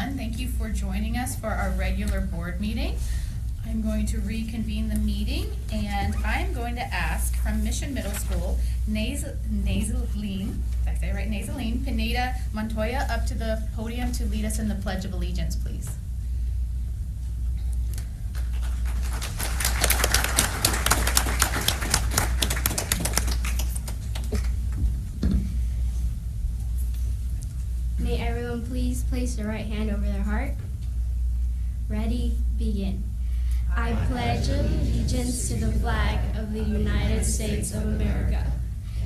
everyone. Thank you for joining us for our regular board meeting. I'm going to reconvene the meeting, and I'm going to ask from Mission Middle School, Nazaline, did I say it right? Nazaline Pineda Montoya up to the podium to lead us in the Pledge of Allegiance, please. May everyone please place their right hand over their heart. Ready, begin. I pledge allegiance to the flag of the United States of America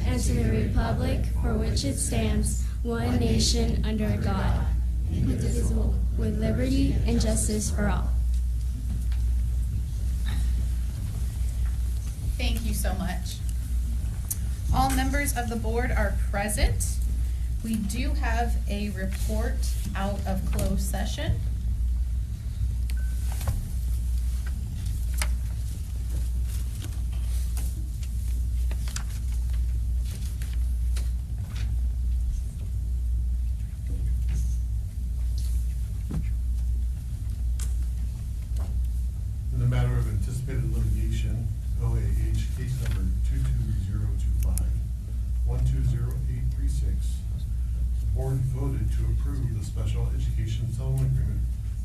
and to the republic for which it stands, one nation under God, indivisible, with liberty and justice for all. Thank you so much. All members of the board are present. We do have a report out of closed session. In the matter of anticipated litigation, OAH case number 22025, 120836, the board voted to approve the special education settlement agreement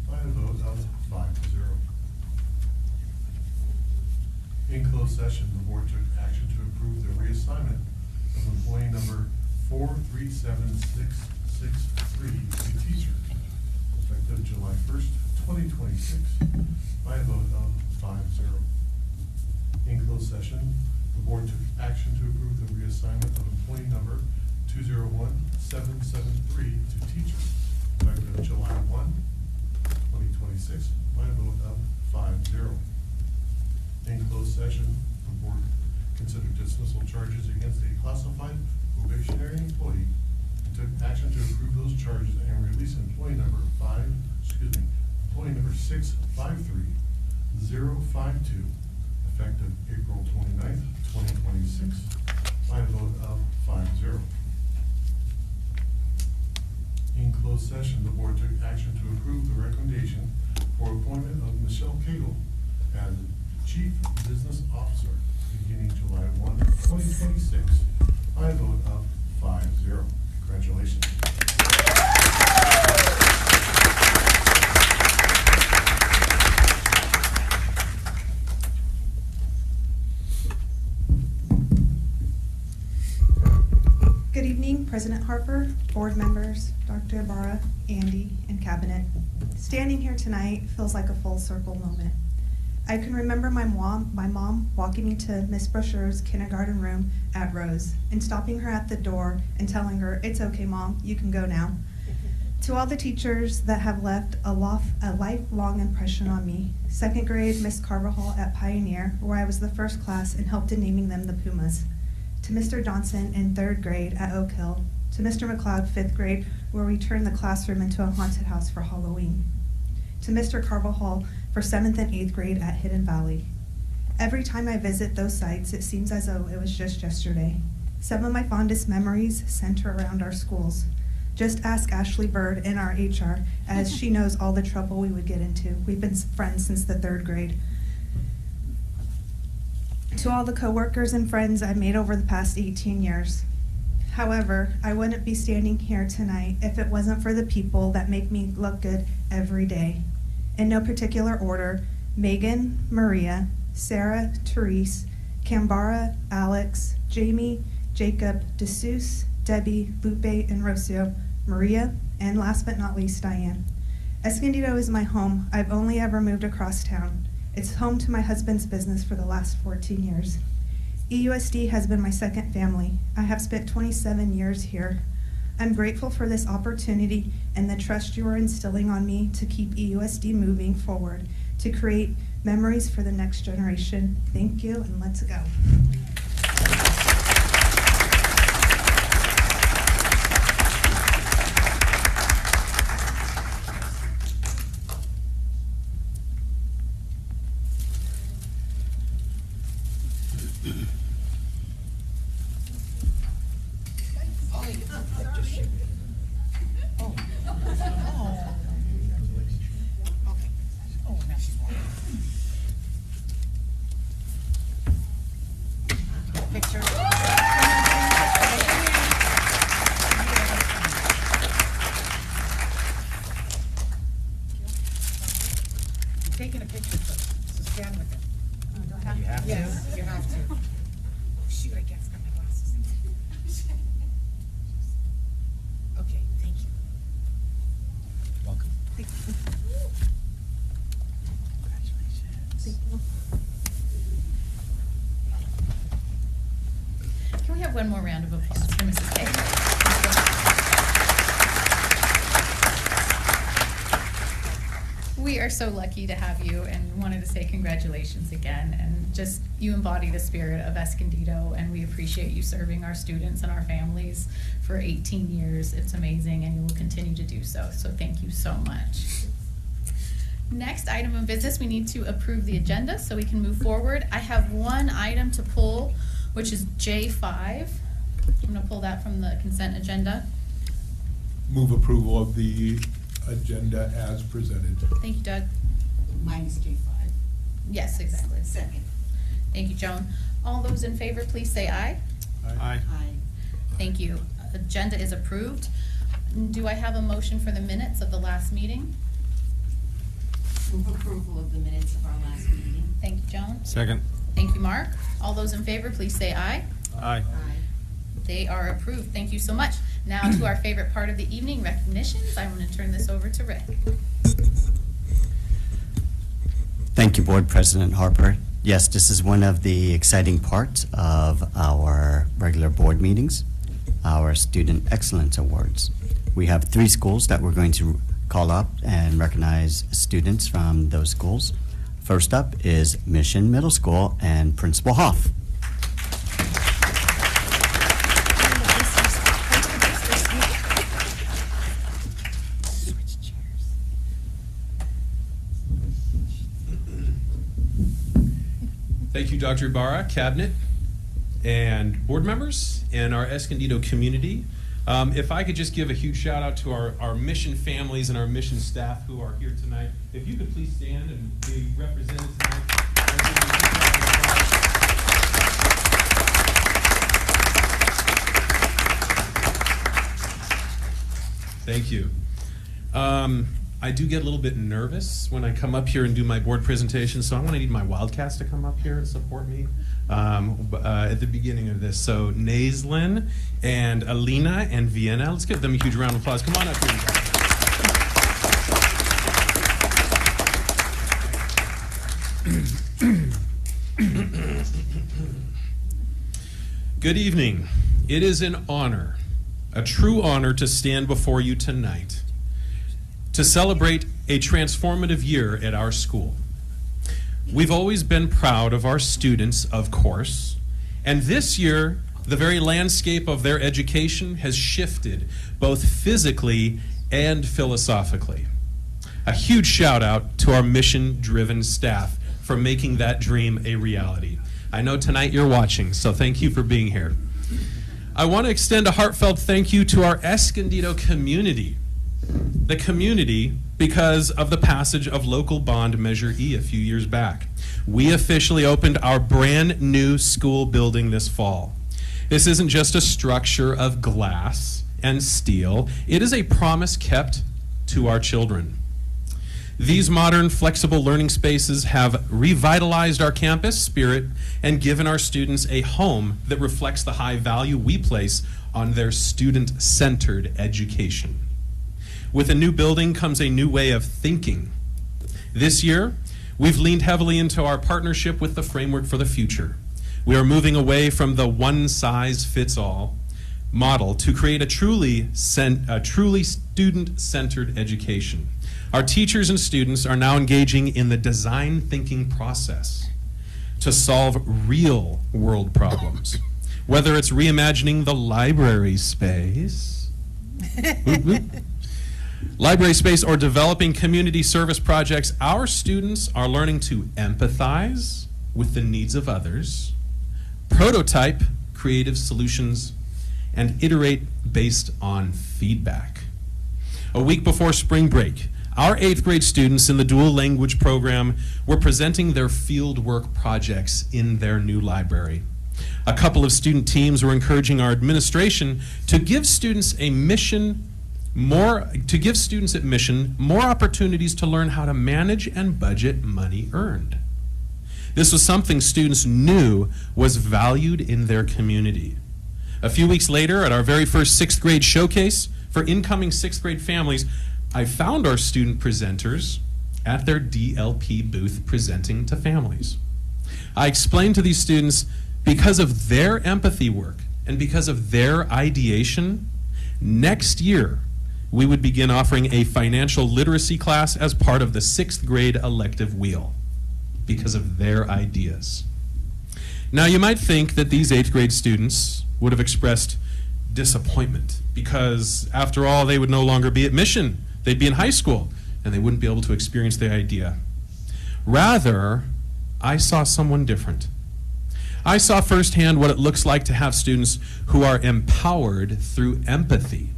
by a vote of 5-0. In closed session, the board took action to approve the reassignment of employee number 437663 to teacher, effective July 1st, 2026, by a vote of 5-0. In closed session, the board took action to approve the reassignment of employee number 201773 to teacher, effective July 1, 2026, by a vote of 5-0. In closed session, the board considered dismissal charges against a classified probationary employee and took action to approve those charges and release employee number 653052, effective April 29th, 2026, by a vote of 5-0. In closed session, the board took action to approve the recommendation for appointment of Michelle Cagle as Chief Business Officer beginning July 1, 2026, by a vote of 5-0. Congratulations. Good evening, President Harper, board members, Dr. Ibarra, Andy, and cabinet. Standing here tonight feels like a full circle moment. I can remember my mom walking me to Miss Brusher's kindergarten room at Rose and stopping her at the door and telling her, "It's okay, Mom, you can go now." To all the teachers that have left a lifelong impression on me, 2nd grade Miss Carvajal at Pioneer, where I was the first class and helped in naming them the Pumas. To Mr. Johnson in 3rd grade at Oak Hill. To Mr. McLeod, 5th grade, where we turned the classroom into a haunted house for Halloween. To Mr. Carvajal for 7th and 8th grade at Hidden Valley. Every time I visit those sites, it seems as though it was just yesterday. Some of my fondest memories center around our schools. Just ask Ashley Bird in our HR, as she knows all the trouble we would get into. We've been friends since the 3rd grade. To all the coworkers and friends I've made over the past 18 years. However, I wouldn't be standing here tonight if it wasn't for the people that make me look good every day. In no particular order, Megan, Maria, Sarah, Therese, Cambara, Alex, Jamie, Jacob, DeSeuss, Debbie, Lupe, and Rocio, Maria, and last but not least, Diane. Escondido is my home. I've only ever moved across town. It's home to my husband's business for the last 14 years. EUSD has been my second family. I have spent 27 years here. I'm grateful for this opportunity and the trust you are instilling on me to keep EUSD moving forward, to create memories for the next generation. Thank you, and let's go. have one more round of applause for Mrs. Kay? We are so lucky to have you and wanted to say congratulations again. And just, you embody the spirit of Escondido, and we appreciate you serving our students and our families for 18 years. It's amazing, and you will continue to do so. So thank you so much. Next item of business, we need to approve the agenda so we can move forward. I have one item to pull, which is J5. I'm going to pull that from the consent agenda. Move approval of the agenda as presented. Thank you, Doug. Minus J5. Yes, exactly. Second. Thank you, Joan. All those in favor, please say aye. Aye. Aye. Thank you. Agenda is approved. Do I have a motion for the minutes of the last meeting? Move approval of the minutes of our last meeting. Thank you, Joan. Second. Thank you, Mark. All those in favor, please say aye. Aye. Aye. They are approved. Thank you so much. Now to our favorite part of the evening, recognitions. I'm going to turn this over to Rick. Thank you, Board President Harper. Yes, this is one of the exciting parts of our regular board meetings, our Student Excellence Awards. We have 3 schools that we're going to call up and recognize students from those schools. First up is Mission Middle School and Principal Hoff. Thank you, Dr. Ibarra, Cabinet, and board members, and our Escondido community. If I could just give a huge shout out to our mission families and our mission staff who are here tonight. If you could please stand and be represented tonight. Thank you. I do get a little bit nervous when I come up here and do my board presentation, so I'm going to need my Wildcats to come up here and support me at the beginning of this. So Naislin and Alina and Vienna, let's give them a huge round of applause. Come on up here. Good evening. It is an honor, a true honor, to stand before you tonight to celebrate a transformative year at our school. We've always been proud of our students, of course, and this year, the very landscape of their education has shifted, both physically and philosophically. A huge shout out to our mission-driven staff for making that dream a reality. I know tonight you're watching, so thank you for being here. I want to extend a heartfelt thank you to our Escondido community. The community, because of the passage of local bond Measure E a few years back. We officially opened our brand new school building this fall. This isn't just a structure of glass and steel. It is a promise kept to our children. These modern, flexible learning spaces have revitalized our campus spirit and given our students a home that reflects the high value we place on their student-centered education. With a new building comes a new way of thinking. This year, we've leaned heavily into our partnership with the Framework for the Future. We are moving away from the one-size-fits-all model to create a truly student-centered education. Our teachers and students are now engaging in the design thinking process to solve real-world problems. Whether it's reimagining the library space, or developing community service projects, our students are learning to empathize with the needs of others, prototype creative solutions, and iterate based on feedback. A week before spring break, our 8th grade students in the dual language program were presenting their fieldwork projects in their new library. A couple of student teams were encouraging our administration to give students at Mission more opportunities to learn how to manage and budget money earned. This was something students knew was valued in their community. A few weeks later, at our very first 6th grade showcase for incoming 6th grade families, I found our student presenters at their DLP booth presenting to families. I explained to these students, because of their empathy work and because of their ideation, next year we would begin offering a financial literacy class as part of the 6th grade elective wheel because of their ideas. Now, you might think that these 8th grade students would have expressed disappointment because, after all, they would no longer be at Mission. They'd be in high school, and they wouldn't be able to experience the idea. Rather, I saw someone different. I saw firsthand what it looks like to have students who are empowered through empathy.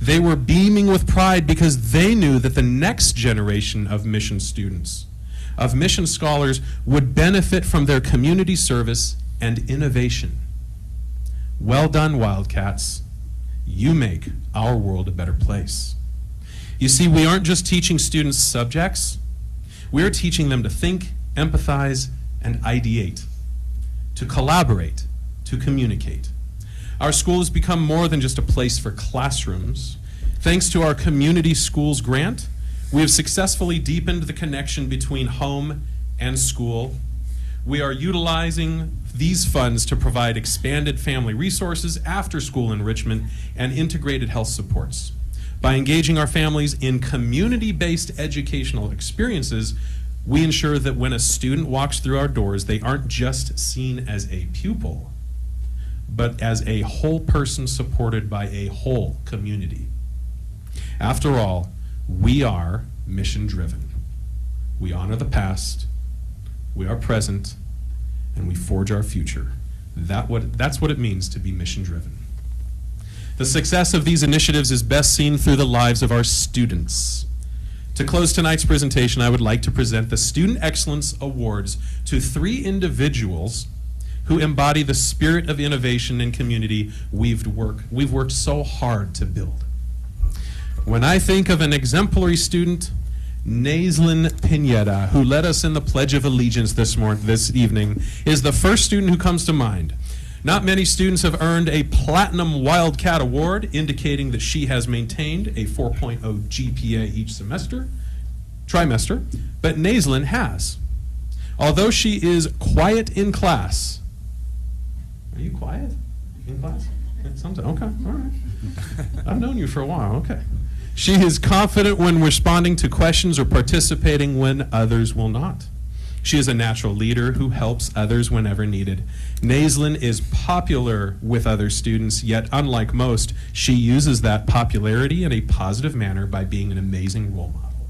They were beaming with pride because they knew that the next generation of Mission students, of Mission scholars, would benefit from their community service and innovation. Well done, Wildcats. You make our world a better place. You see, we aren't just teaching students subjects. We're teaching them to think, empathize, and ideate, to collaborate, to communicate. Our school has become more than just a place for classrooms. Thanks to our Community Schools grant, we have successfully deepened the connection between home and school. We are utilizing these funds to provide expanded family resources, after-school enrichment, and integrated health supports. By engaging our families in community-based educational experiences, we ensure that when a student walks through our doors, they aren't just seen as a pupil, but as a whole person supported by a whole community. After all, we are mission-driven. We honor the past, we are present, and we forge our future. That's what it means to be mission-driven. The success of these initiatives is best seen through the lives of our students. To close tonight's presentation, I would like to present the Student Excellence Awards to 3 individuals who embody the spirit of innovation and community we've worked so hard to build. When I think of an exemplary student, Naislin Pineda, who led us in the Pledge of Allegiance this evening, is the first student who comes to mind. Not many students have earned a Platinum Wildcat Award, indicating that she has maintained a 4.0 GPA each trimester, but Naislin has. Although she is quiet in class. Are you quiet in class? Okay, all right. I've known you for a while, okay. She is confident when responding to questions or participating when others will not. She is a natural leader who helps others whenever needed. Naislin is popular with other students, yet unlike most, she uses that popularity in a positive manner by being an amazing role model.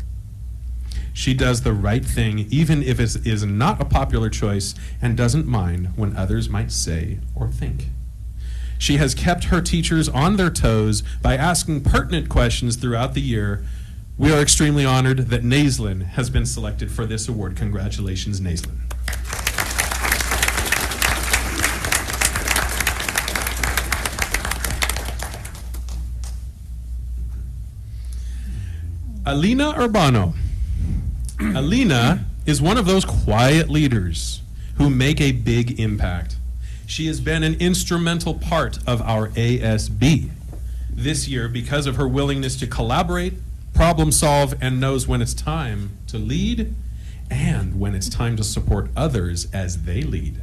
She does the right thing even if it is not a popular choice and doesn't mind when others might say or think. She has kept her teachers on their toes by asking pertinent questions throughout the year. We are extremely honored that Naislin has been selected for this award. Congratulations, Naislin. Alina Urbano. Alina is one of those quiet leaders who make a big impact. She has been an instrumental part of our ASB this year because of her willingness to collaborate, problem solve, and knows when it's time to lead and when it's time to support others as they lead.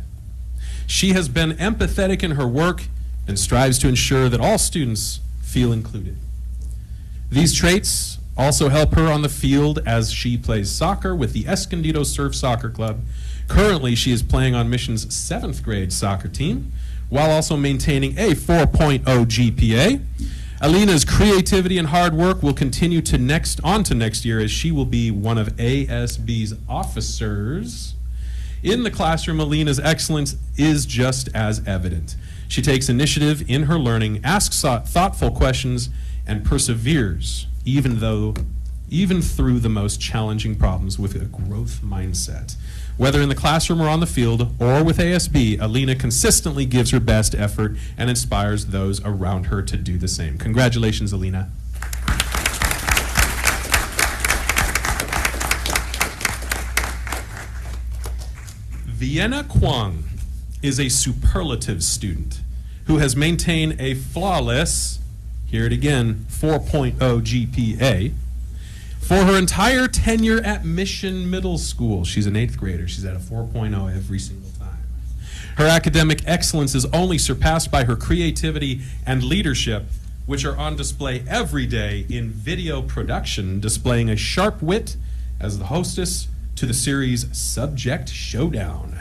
She has been empathetic in her work and strives to ensure that all students feel included. These traits also help her on the field as she plays soccer with the Escondido Surf Soccer Club. Currently, she is playing on Mission's 7th grade soccer team while also maintaining a 4.0 GPA. Alina's creativity and hard work will continue to next year as she will be one of ASB's officers. In the classroom, Alina's excellence is just as evident. She takes initiative in her learning, asks thoughtful questions, and perseveres even through the most challenging problems with a growth mindset. Whether in the classroom or on the field or with ASB, Alina consistently gives her best effort and inspires those around her to do the same. Congratulations, Alina. Vienna Kwong is a superlative student who has maintained a flawless, hear it again, 4.0 GPA for her entire tenure at Mission Middle School. She's an 8th grader. She's at a 4.0 every single time. Her academic excellence is only surpassed by her creativity and leadership, which are on display every day in video production, displaying a sharp wit as the hostess to the series Subject Showdown.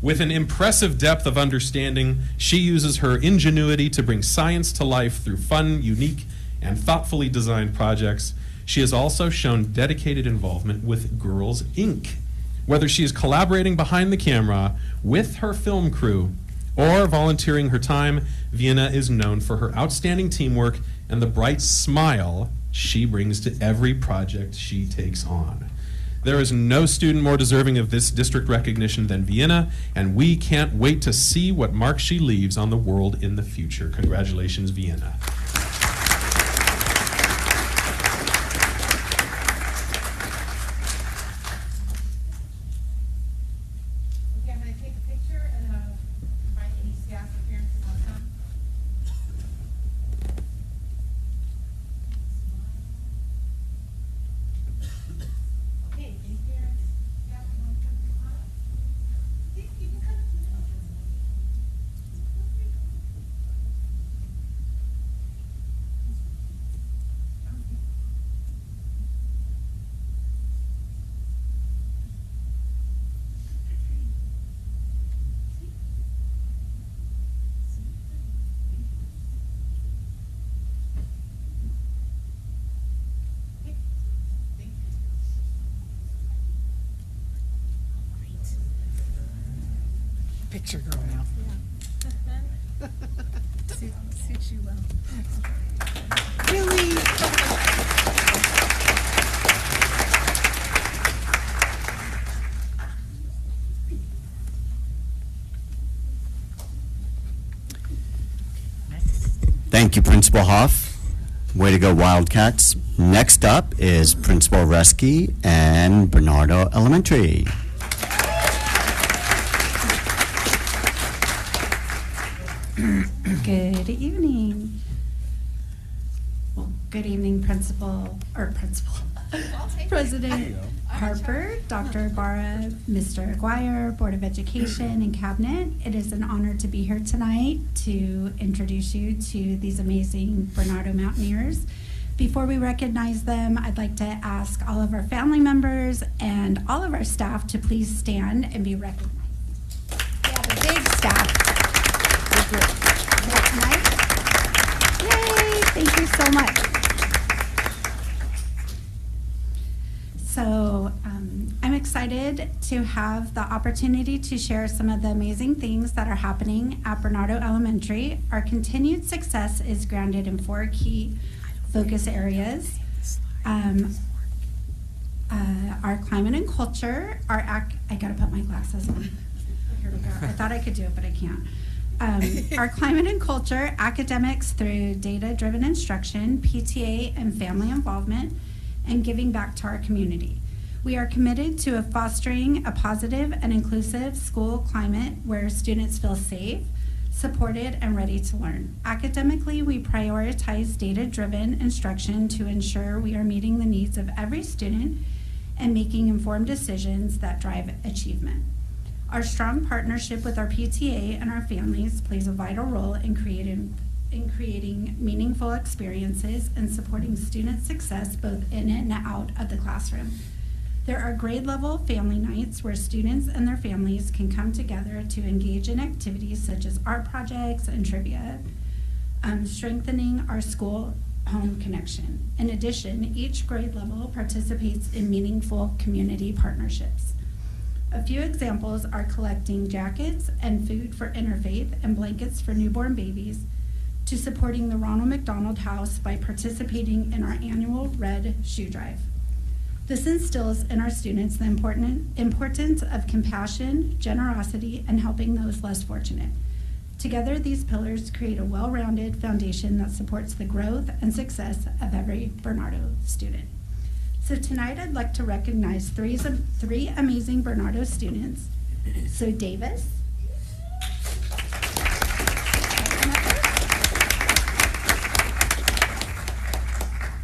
With an impressive depth of understanding, she uses her ingenuity to bring science to life through fun, unique, and thoughtfully designed projects. She has also shown dedicated involvement with Girls Inc. Whether she is collaborating behind the camera with her film crew or volunteering her time, Vienna is known for her outstanding teamwork and the bright smile she brings to every project she takes on. There is no student more deserving of this district recognition than Vienna, and we can't wait to see what mark she leaves on the world in the future. Congratulations, Vienna. Okay, I'm going to take a picture and invite any staff or parents who want to come. Okay, any parents, staff who want to come on? You can come. Picture girl now. Suits you well. Really? Thank you, Principal Hoff. Way to go, Wildcats. Next up is Principal Reski and Bernardo Elementary. Good evening. Well, good evening, President Harper, Dr. Ibarra, Mr. Aguirre, Board of Education, and Cabinet. It is an honor to be here tonight to introduce you to these amazing Bernardo Mountaineers. Before we recognize them, I'd like to ask all of our family members and all of our staff to please stand and be recognized. We have a big staff. Tonight. Yay! Thank you so much. So I'm excited to have the opportunity to share some of the amazing things that are happening at Bernardo Elementary. Our continued success is grounded in 4 key focus areas. Our climate and culture, I gotta put my glasses on. Here we go. I thought I could do it, but I can't. Our climate and culture, academics through data-driven instruction, PTA and family involvement, and giving back to our community. We are committed to fostering a positive and inclusive school climate where students feel safe, supported, and ready to learn. Academically, we prioritize data-driven instruction to ensure we are meeting the needs of every student and making informed decisions that drive achievement. Our strong partnership with our PTA and our families plays a vital role in creating meaningful experiences and supporting student success both in and out of the classroom. There are grade level family nights where students and their families can come together to engage in activities such as art projects and trivia, strengthening our school-home connection. In addition, each grade level participates in meaningful community partnerships. A few examples are collecting jackets and food for interfaith and blankets for newborn babies, to supporting the Ronald McDonald House by participating in our annual Red Shoe Drive. This instills in our students the importance of compassion, generosity, and helping those less fortunate. Together, these pillars create a well-rounded foundation that supports the growth and success of every Bernardo student. So tonight I'd like to recognize three amazing Bernardo students. So Davis.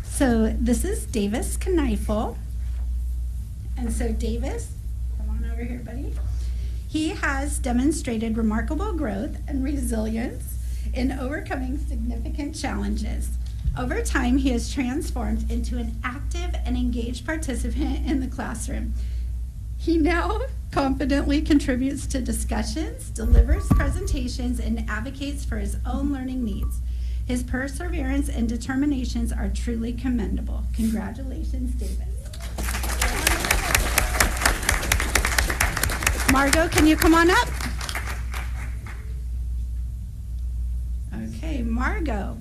So this is Davis Kneifel. And so Davis, come on over here, buddy. He has demonstrated remarkable growth and resilience in overcoming significant challenges. Over time, he has transformed into an active and engaged participant in the classroom. He now confidently contributes to discussions, delivers presentations, and advocates for his own learning needs. His perseverance and determinations are truly commendable. Congratulations, David. Margot, can you come on up? Okay, Margot.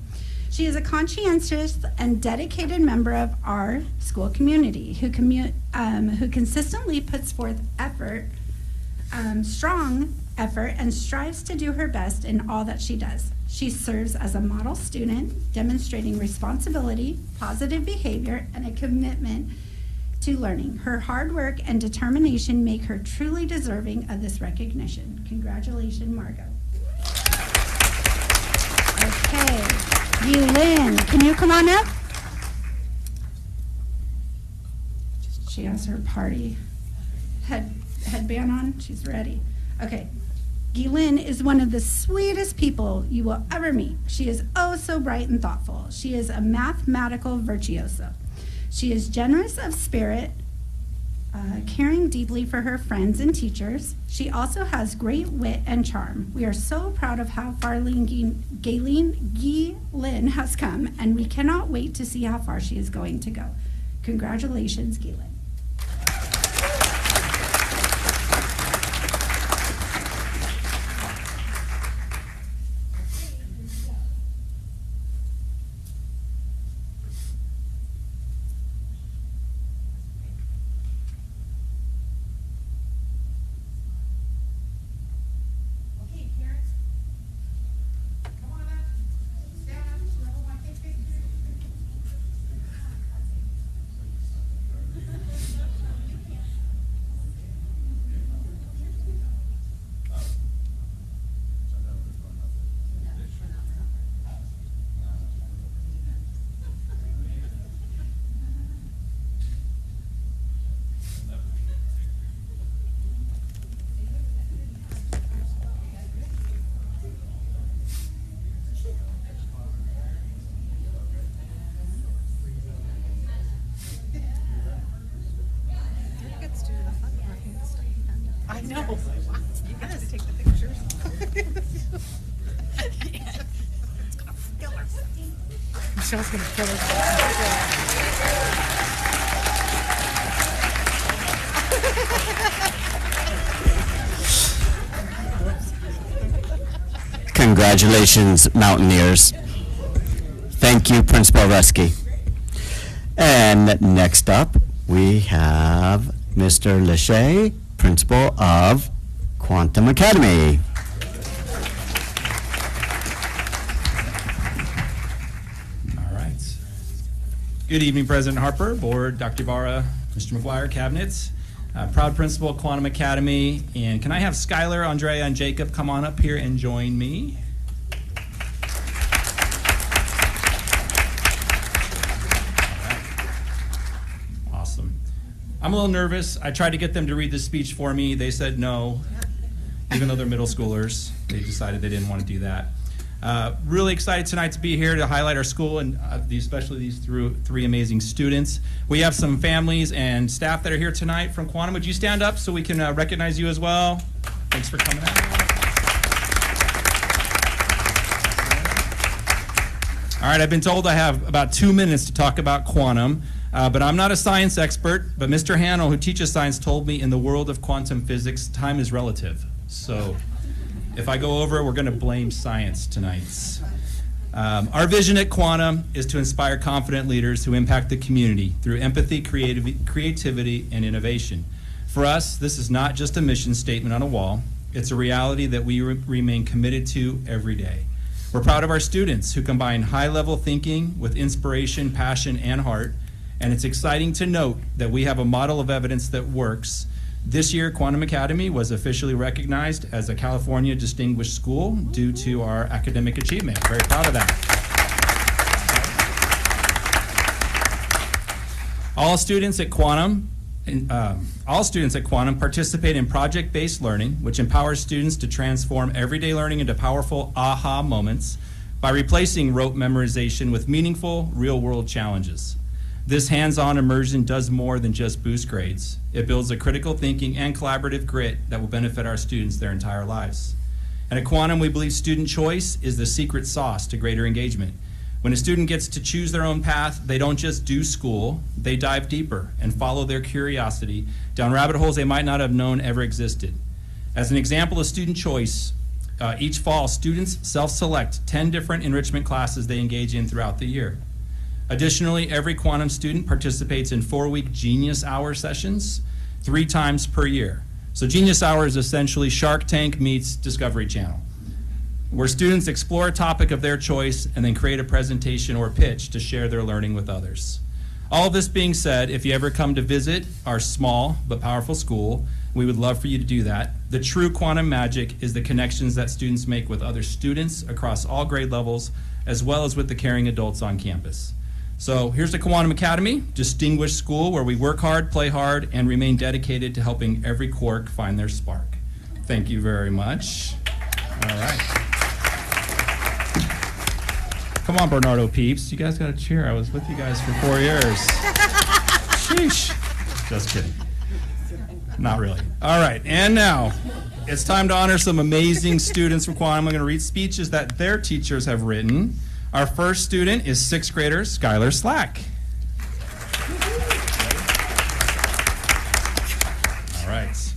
She is a conscientious and dedicated member of our school community who consistently puts forth strong effort, and strives to do her best in all that she does. She serves as a model student, demonstrating responsibility, positive behavior, and a commitment to learning. Her hard work and determination make her truly deserving of this recognition. Congratulations, Margot. Okay. Lynn, can you come on up? She has her party headband on. She's ready. Okay. Gilin is one of the sweetest people you will ever meet. She is oh so bright and thoughtful. She is a mathematical virtuoso. She is generous of spirit, caring deeply for her friends and teachers. She also has great wit and charm. We are so proud of how far Gilin has come, and we cannot wait to see how far she is going to go. Congratulations, Gilin. I know. You guys have to take the pictures. It's gonna kill her. Michelle's gonna kill her. Congratulations, Mountaineers. Thank you, Principal Rusky. And next up, we have Mr. Lachey, Principal of Quantum Academy. All right. Good evening, President Harper, Board, Dr. Ibarra, Mr. McGuire, Cabinets. Proud Principal of Quantum Academy. And can I have Skylar, Andrea, and Jacob come on up here and join me? I'm a little nervous. I tried to get them to read this speech for me. They said no, even though they're middle schoolers. They decided they didn't want to do that. Really excited tonight to be here to highlight our school and especially these three amazing students. We have some families and staff that are here tonight from Quantum. Would you stand up so we can recognize you as well? Thanks for coming out. All right, I've been told I have about 2 minutes to talk about Quantum. But I'm not a science expert, but Mr. Hanel, who teaches science, told me in the world of quantum physics, time is relative. So if I go over, we're going to blame science tonight. Our vision at Quantum is to inspire confident leaders who impact the community through empathy, creativity, and innovation. For us, this is not just a mission statement on a wall. It's a reality that we remain committed to every day. We're proud of our students who combine high-level thinking with inspiration, passion, and heart. And it's exciting to note that we have a model of evidence that works. This year, Quantum Academy was officially recognized as a California Distinguished School due to our academic achievement. Very proud of that. All students at Quantum All students at Quantum participate in project-based learning, which empowers students to transform everyday learning into powerful aha moments by replacing rote memorization with meaningful, real-world challenges. This hands-on immersion does more than just boost grades. It builds a critical thinking and collaborative grit that will benefit our students their entire lives. And at Quantum, we believe student choice is the secret sauce to greater engagement. When a student gets to choose their own path, they don't just do school, they dive deeper and follow their curiosity down rabbit holes they might not have known ever existed. As an example of student choice, each fall, students self-select 10 different enrichment classes they engage in throughout the year. Additionally, every Quantum student participates in 4-week Genius Hour sessions 3 times per year. So Genius Hour is essentially Shark Tank meets Discovery Channel, where students explore a topic of their choice and then create a presentation or pitch to share their learning with others. All of this being said, if you ever come to visit our small but powerful school, we would love for you to do that. The true Quantum magic is the connections that students make with other students across all grade levels, as well as with the caring adults on campus. So here's the Quantum Academy, distinguished school where we work hard, play hard, and remain dedicated to helping every quark find their spark. Thank you very much. All right. Come on, Bernardo peeps. You guys got to cheer. I was with you guys for 4 years. Sheesh. Just kidding. Not really. All right, and now it's time to honor some amazing students from Quantum. I'm going to read speeches that their teachers have written. Our first student is 6th grader Skylar Slack. All right.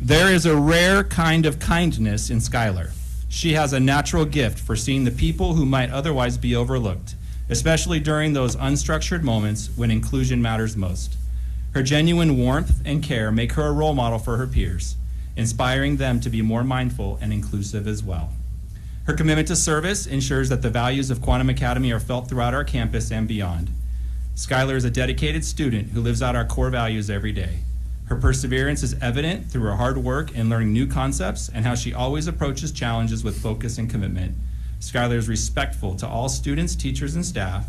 There is a rare kind of kindness in Skylar. She has a natural gift for seeing the people who might otherwise be overlooked, especially during those unstructured moments when inclusion matters most. Her genuine warmth and care make her a role model for her peers, inspiring them to be more mindful and inclusive as well. Her commitment to service ensures that the values of Quantum Academy are felt throughout our campus and beyond. Skylar is a dedicated student who lives out our core values every day. Her perseverance is evident through her hard work in learning new concepts and how she always approaches challenges with focus and commitment. Skylar is respectful to all students, teachers, and staff.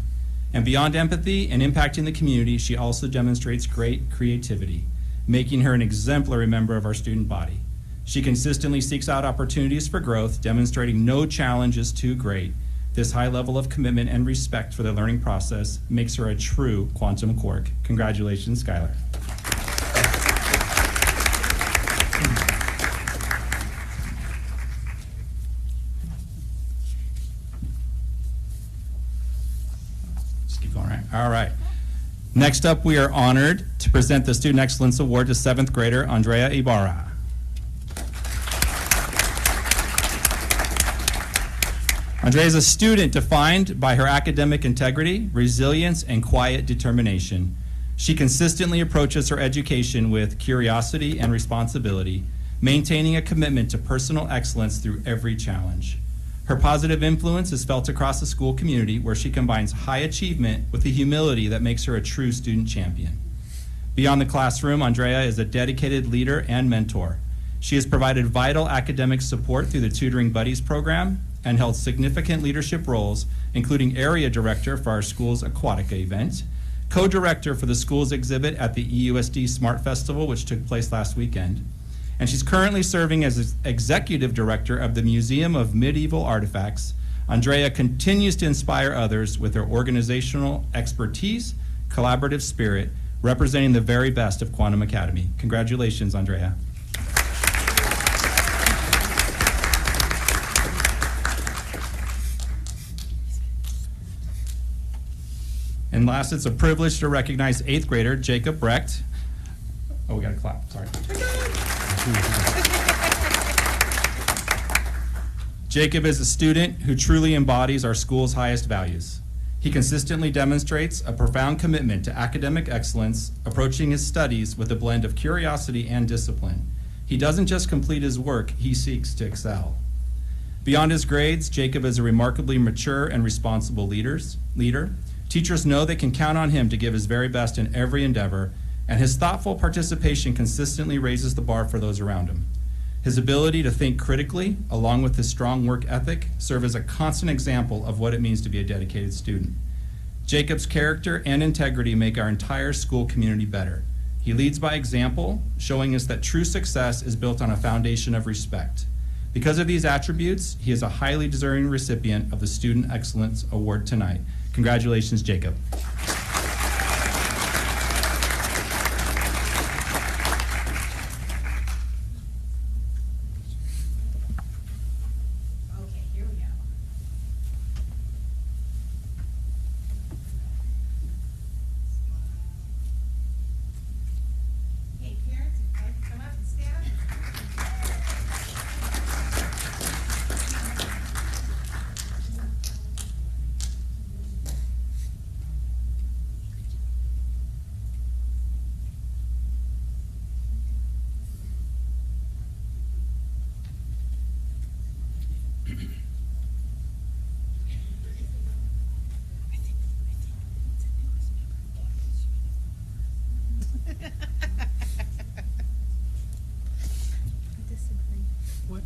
And beyond empathy and impacting the community, she also demonstrates great creativity, making her an exemplary member of our student body. She consistently seeks out opportunities for growth, demonstrating no challenge is too great. This high level of commitment and respect for the learning process makes her a true quantum quark. Congratulations, Skylar. Just keep going, right? All right. Next up, we are honored to present the Student Excellence Award to 7th grader Andrea Ibarra. Andrea is a student defined by her academic integrity, resilience, and quiet determination. She consistently approaches her education with curiosity and responsibility, maintaining a commitment to personal excellence through every challenge. Her positive influence is felt across the school community, where she combines high achievement with the humility that makes her a true student champion. Beyond the classroom, Andrea is a dedicated leader and mentor. She has provided vital academic support through the Tutoring Buddies program and held significant leadership roles, including area director for our school's Aquatica event, co-director for the school's exhibit at the EUSD Smart Festival, which took place last weekend, and she's currently serving as executive director of the Museum of Medieval Artifacts. Andrea continues to inspire others with her organizational expertise, collaborative spirit, representing the very best of Quantum Academy. Congratulations, Andrea. And last, it's a privilege to recognize 8th grader Jacob Brecht. Oh, we got to clap, sorry. Jacob is a student who truly embodies our school's highest values. He consistently demonstrates a profound commitment to academic excellence, approaching his studies with a blend of curiosity and discipline. He doesn't just complete his work, he seeks to excel. Beyond his grades, Jacob is a remarkably mature and responsible leader. Teachers know they can count on him to give his very best in every endeavor, and his thoughtful participation consistently raises the bar for those around him. His ability to think critically, along with his strong work ethic, serve as a constant example of what it means to be a dedicated student. Jacob's character and integrity make our entire school community better. He leads by example, showing us that true success is built on a foundation of respect. Because of these attributes, he is a highly deserving recipient of the Student Excellence Award tonight. Congratulations, Jacob. Okay, here we go. Hey, parents, if you come up and stand. What?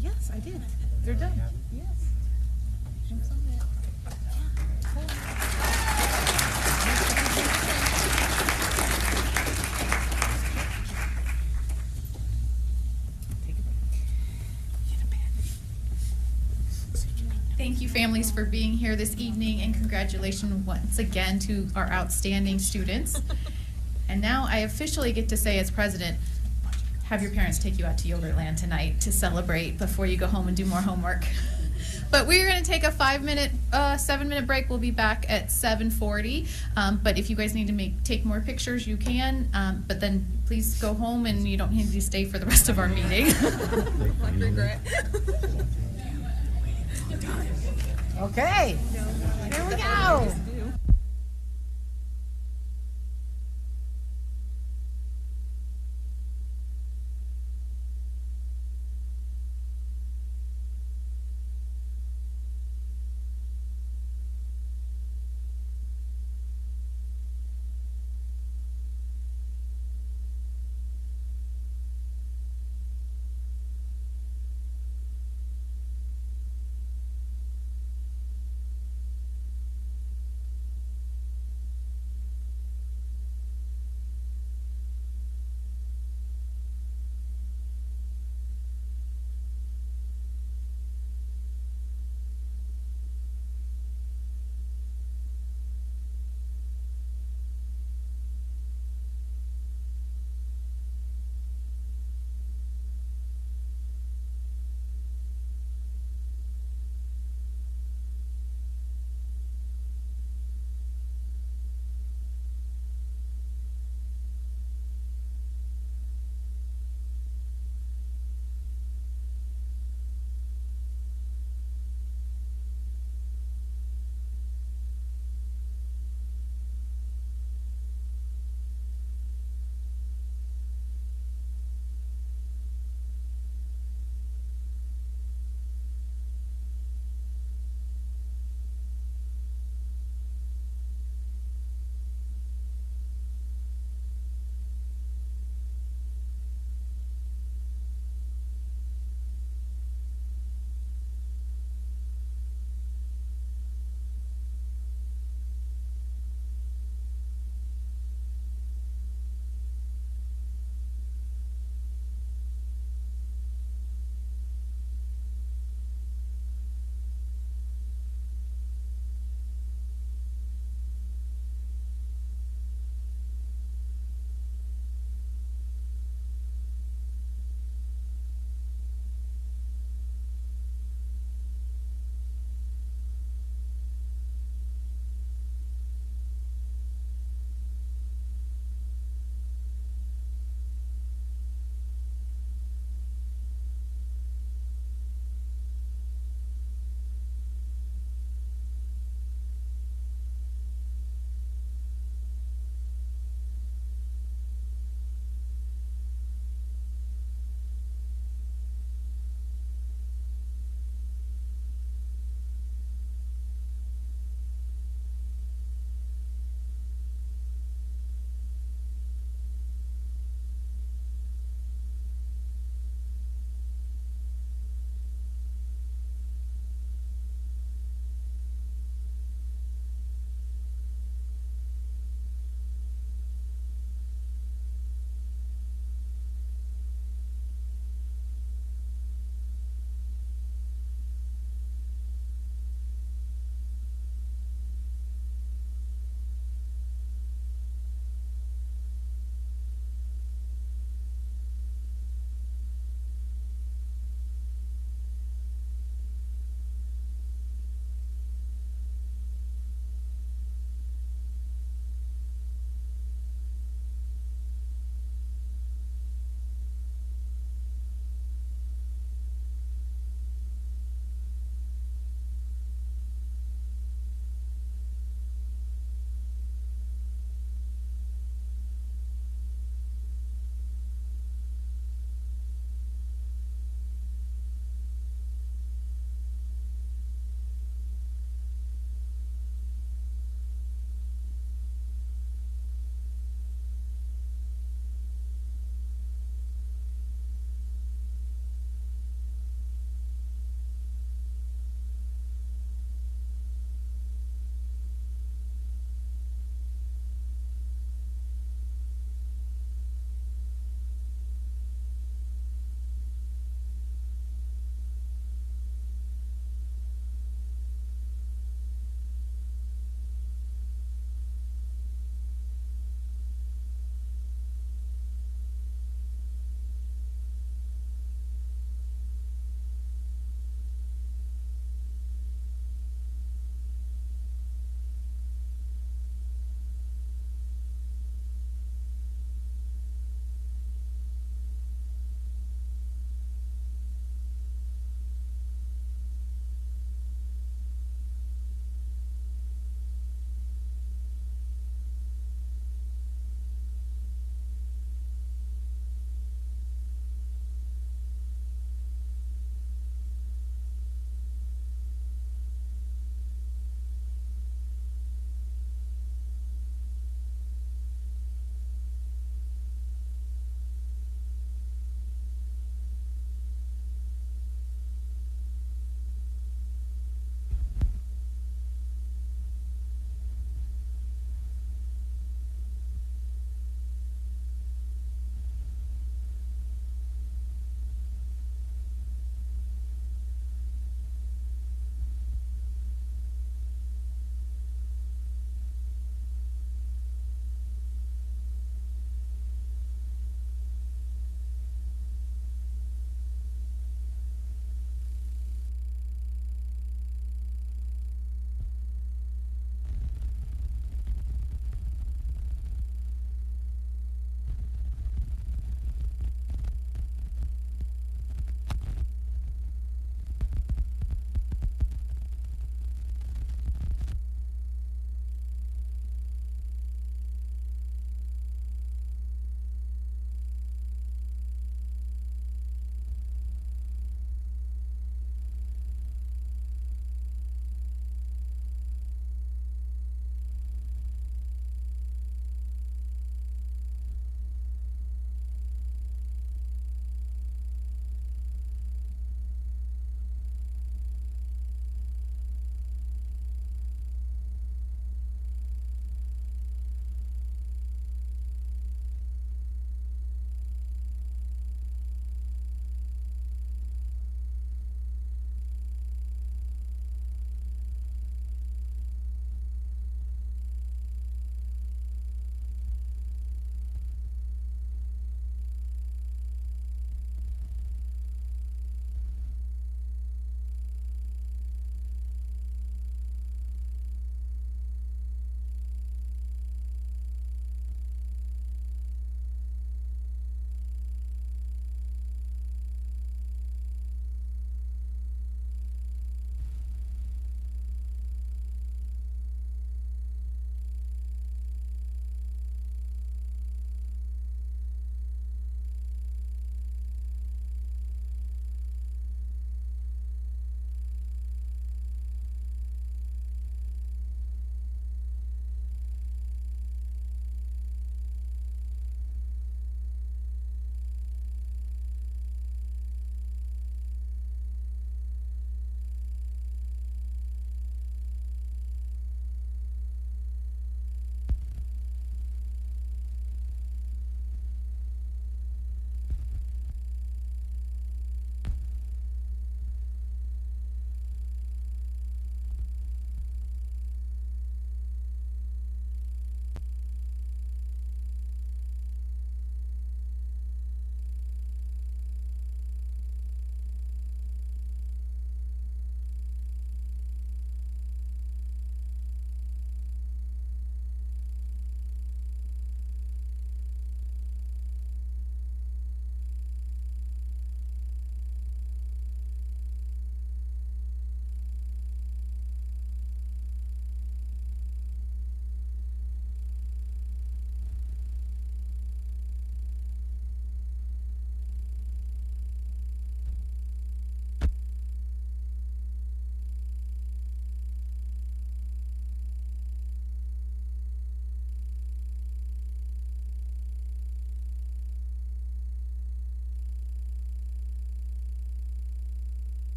Yes, I did. They're done. Yes. Thank you, families, for being here this evening, and congratulations once again to our outstanding students. And now I officially get to say, as president, have your parents take you out to Yogurtland tonight to celebrate before you go home and do more homework. But we're going to take a 7-minute break. We'll be back at 7:40. But if you guys need to take more pictures, you can. But then please go home, and you don't need to stay for the rest of our meeting. Like regret. Okay. Here we go.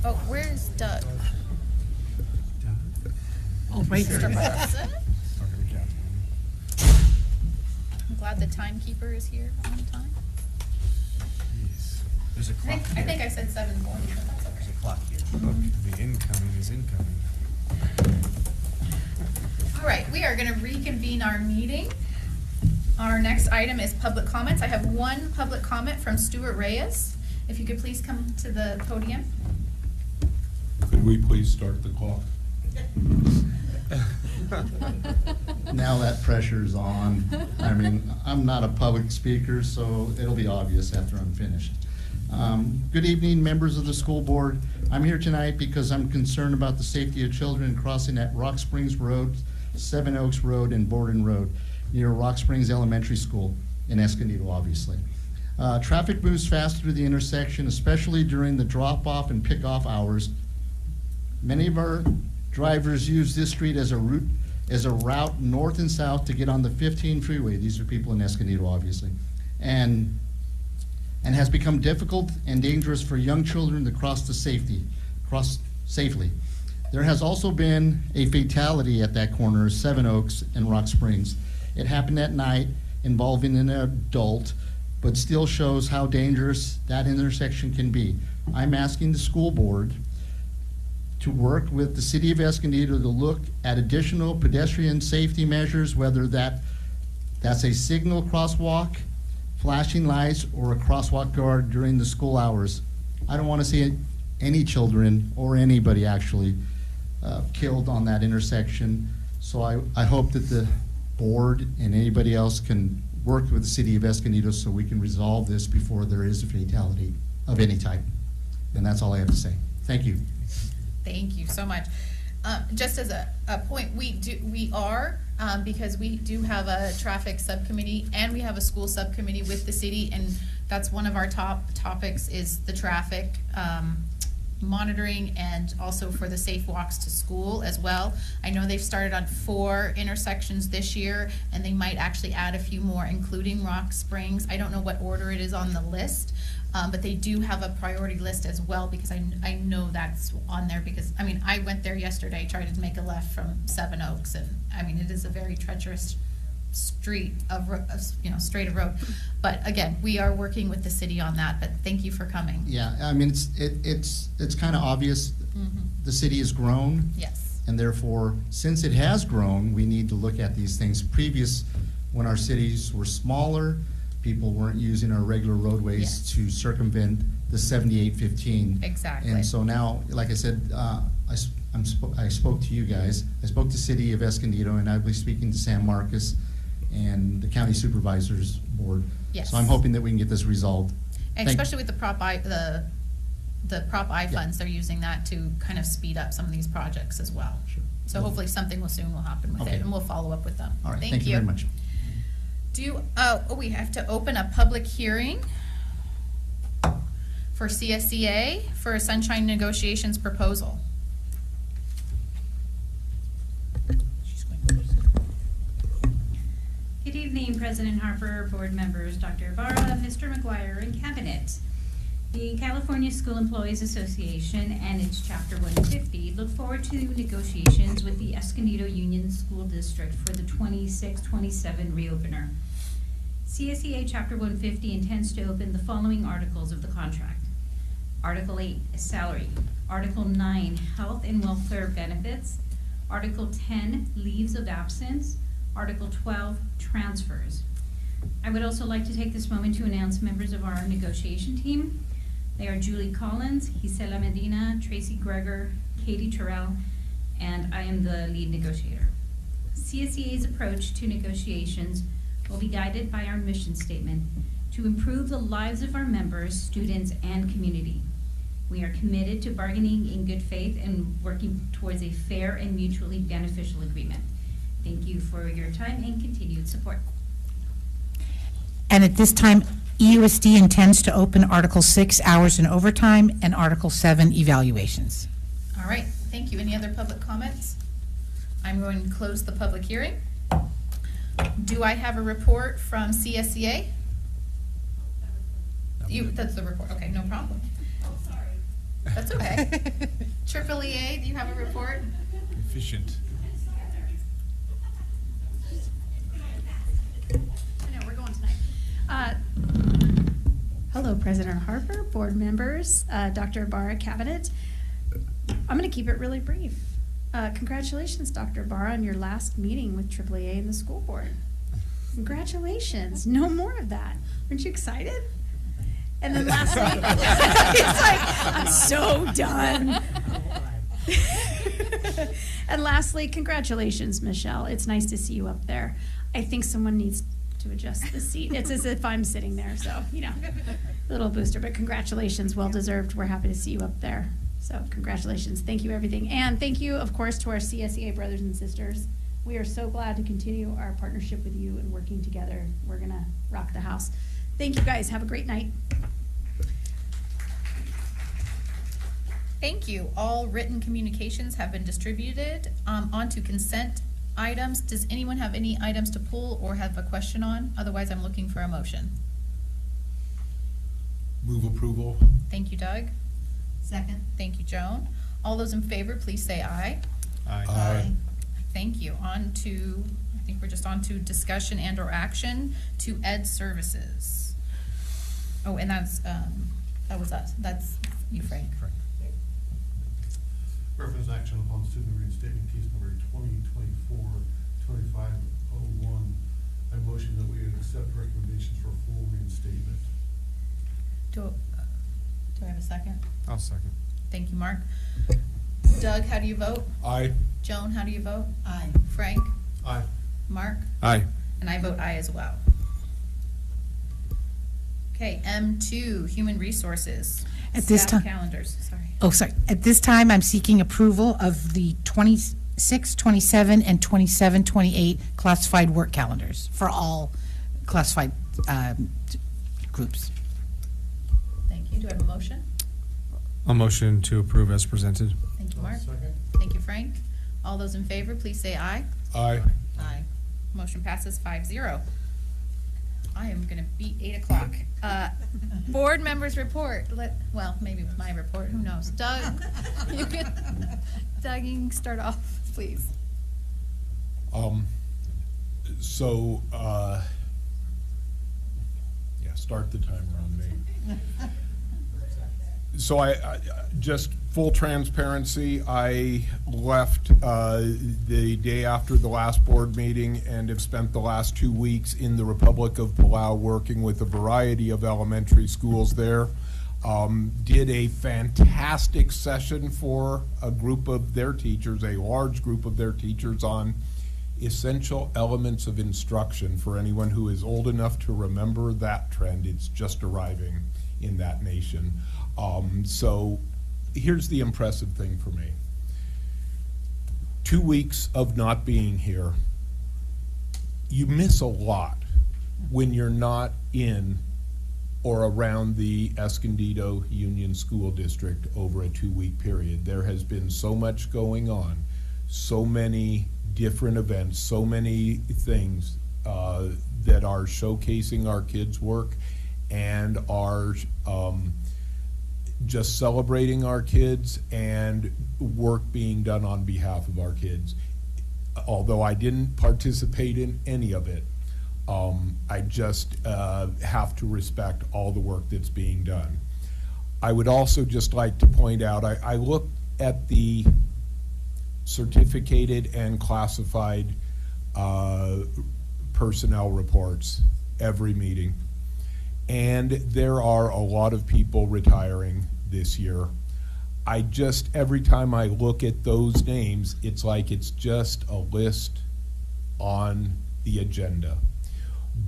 Oh, where's Doug? Oh, right Mr. there. Hudson? I'm glad the timekeeper is here on time. There's a clock I think I said 7:40, but that's okay. There's a clock here. Look, the incoming is incoming. All right, we are going to reconvene our meeting. Our next item is public comments. I have one public comment from Stuart Reyes. If you could please come to the podium. Could we please start the clock? Now that pressure's on. I mean, I'm not a public speaker, so it'll be obvious after I'm finished. Good evening, members of the school board. I'm here tonight because I'm concerned about the safety of children crossing at Rock Springs Road, Seven Oaks Road, and Borden Road near Rock Springs Elementary School in Escondido, obviously. Traffic moves fast through the intersection, especially during the drop-off and pick-off hours. Many of our drivers use this street as a route north and south to get on the 15 freeway. These are people in Escondido, obviously. And has become difficult and dangerous for young children to cross safely. There has also been a fatality at that corner, Seven Oaks and Rock Springs. It happened at night involving an adult, but still shows how dangerous that intersection can be. I'm asking the school board to work with the city of Escondido to look at additional pedestrian safety measures, whether that's a signal crosswalk, flashing lights, or a crosswalk guard during the school hours. I don't want to see any children or anybody actually killed on that intersection. So I hope that the board and anybody else can work with the city of Escondido so we can resolve this before there is a fatality of any type. And that's all I have to say. Thank you. Thank you so much. Just as a point, because we do have a traffic subcommittee and we have a school subcommittee with the city, and that's one of our top topics is the traffic monitoring and also for the safe walks to school as well. I know they've started on 4 intersections this year, and they might actually add a few more, including Rock Springs. I don't know what order it is on the list, but they do have a priority list as well, because I know that's on there, because, I mean, I went there yesterday, tried to make a left from Seven Oaks, and, I mean, it is a very treacherous straight of road. But again, we are working with the city on that, but thank you for coming. Yeah, I mean, it's kind of obvious. The city has grown. Yes. And therefore, since it has grown, we need to look at these things. When our cities were smaller, people weren't using our regular roadways to circumvent the 7815. Exactly. And so now, like I said, I spoke to you guys. I spoke to City of Escondido, and I'll be speaking to San Marcos and the County Supervisors Board. Yes. So I'm hoping that we can get this resolved. And especially with the Prop I, the Prop I funds, they're using that to kind of speed up some of these projects as well. Sure. So hopefully something soon will happen with it, and we'll follow up with them. All right, thank you very much. We have to open a public hearing for CSEA for a Sunshine Negotiations proposal. Good evening, President Harper, board members, Dr. Ibarra, Mr. McGuire, and Cabinet. The California School Employees Association and its Chapter 150 look forward to negotiations with the Escondido Union School District for the 26-27 reopener. CSEA Chapter 150 intends to open the following articles of the contract. Article 8, salary. Article 9, health and welfare benefits. Article 10, leaves of absence. Article 12, transfers. I would also like to take this moment to announce members of our negotiation team. They are Julie Collins, Gisela Medina, Tracy Greger, Katie Terrell, and I am the lead negotiator. CSEA's approach to negotiations will be guided by our mission statement to improve the lives of our members, students, and community. We are committed to bargaining in good faith and working towards a fair and mutually beneficial agreement. Thank you for your time and continued support. And at this time, EUSD intends to open Article 6, hours and overtime, and Article 7, evaluations. All right, thank you. Any other public comments? I'm going to close the public hearing. Do I have a report from CSEA? That's the report. Okay, no problem. Oh, sorry. That's okay. EEA, do you have a report? Efficient. I know, we're going tonight. Hello, President Harper, board members, Dr. Ibarra, cabinet. I'm going to keep it really brief. Congratulations, Dr. Ibarra, on your last meeting with AAA and the school board. Congratulations. No more of that. Aren't you excited? And then lastly, it's like, I'm so done. And lastly, congratulations, Michelle. It's nice to see you up there. I think someone needs to adjust the seat. It's as if I'm sitting there, so, you know, a little booster, but congratulations, well deserved. We're happy to see you up there. So congratulations. Thank you, everything. And thank you, of course, to our CSEA brothers and sisters. We are so glad to continue our partnership with you and working together. We're going to rock the house. Thank you, guys. Have a great night. Thank you. All written communications have been distributed. On to consent items. Does anyone have any items to pull or have a question on? Otherwise, I'm looking for a motion. Move approval. Thank you, Doug. Second. Thank you, Joan. All those in favor, please say aye. Aye. Aye. Thank you. On to, I think we're just on to discussion and or action to ed services. Oh, and that's, that was us. That's you, Frank. Reference action upon student reinstatement case number 2024-2501. I motion that we accept recommendations for full reinstatement. Do I have a second? I'll second. Thank you, Mark. Doug, how do you vote? Aye. Joan, how do you vote? Aye. Frank? Aye. Mark? Aye. And I vote aye as well. Okay, M2, Human Resources. At this Staff time- calendars, sorry. Oh, sorry. At this time, I'm seeking approval of the 26, 27, and 27, 28 classified work calendars for all classified groups. Thank you. Do I have a motion? I'll motion to approve as presented. Thank you, Mark. Second. Thank you, Frank. All those in favor, please say aye. Aye. Aye. Motion passes 5-0. I am gonna beat 8 o'clock. Board members report. Well, maybe with my report, who knows? Doug, you can start off, please. So, yeah, start the timer on me. So I just full transparency, I left the day after the last board meeting and have spent the last 2 weeks in the Republic of Palau working with a variety of elementary schools there. Did a fantastic session for a group of their teachers, a large group of their teachers, on essential elements of instruction. For anyone who is old enough to remember that trend, it's just arriving in that nation. So here's the impressive thing for me. 2 weeks of not being here, you miss a lot when you're not in or around the Escondido Union School District over a 2-week period. There has been so much going on, so many different events, so many things that are showcasing our kids' work and are just celebrating our kids and work being done on behalf of our kids. Although I didn't participate in any of it, I just have to respect all the work that's being done. I would also just like to point out, I looked at the certificated and classified personnel reports every meeting. And there are a lot of people retiring this year. Every time I look at those names, it's like it's just a list on the agenda.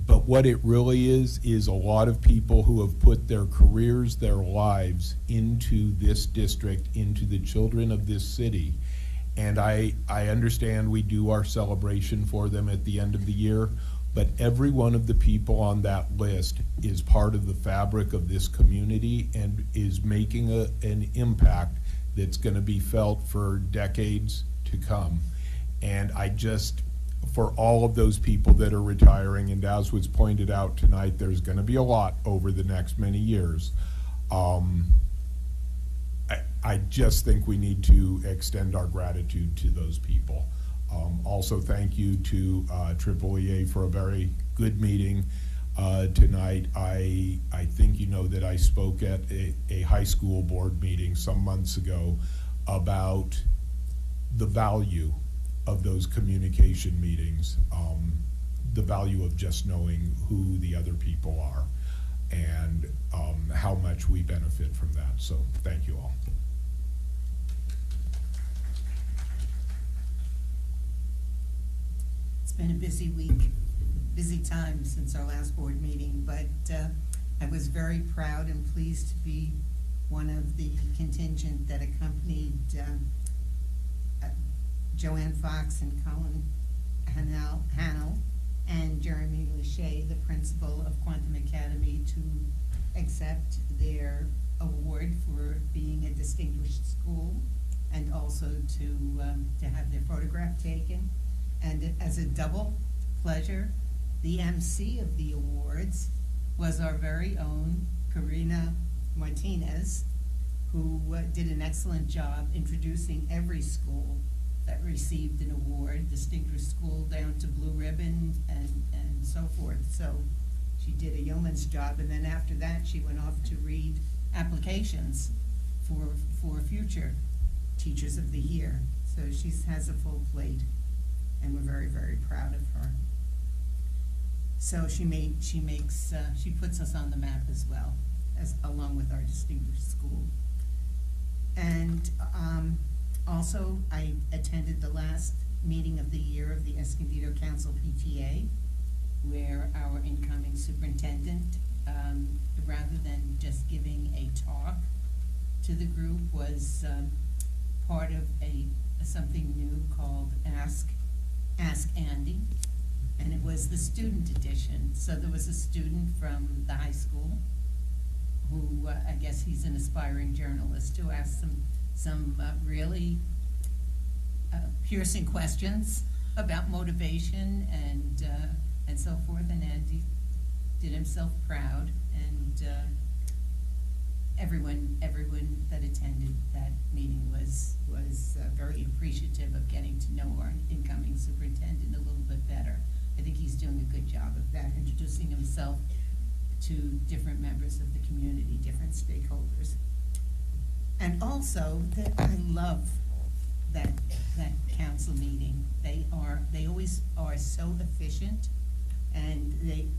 But what it really is a lot of people who have put their careers, their lives into this district, into the children of this city. And I understand we do our celebration for them at the end of the year, but every one of the people on that list is part of the fabric of this community and is making an impact that's going to be felt for decades to come. And for all of those people that are retiring, and as was pointed out tonight, there's going to be a lot over the next many years. I just think we need to extend our gratitude to those people. Also, thank you to EEA for a very good meeting tonight. I think you know that I spoke at a high school board meeting some months ago about the value of those communication meetings, the value of just knowing who the other people are, and how much we benefit from that. So thank you all. It's been a busy week, busy time since our last board meeting, but I was very proud and pleased to be one of the contingent that accompanied Joanne Fox and Colin Hannell and Jeremy Lachey, the principal of Quantum Academy, to accept their award for being a distinguished school, and also to have their photograph taken. And as a double pleasure, the MC of the awards was our very own Karina Martinez, who did an excellent job introducing every school that received an award, distinguished school down to blue ribbon and so forth. So she did a yeoman's job, and then after that she went off to read applications for future Teachers of the Year. So she has a full plate, and we're very, very proud of her. So she puts us on the map as well, as along with our distinguished school. And also, I attended the last meeting of the year of the Escondido Council PTA, where our incoming superintendent, rather than just giving a talk to the group, was part of something new called Ask Andy, and it was the student edition. So there was a student from the high school who, I guess he's an aspiring journalist, who asked some really piercing questions about motivation and so forth, and Andy did himself proud, and everyone that attended that meeting was very appreciative of getting to know our incoming superintendent a little bit better. I think he's doing a good job of that, introducing himself to different members of the community, different stakeholders. And also, I love that council meeting. They always are so efficient, and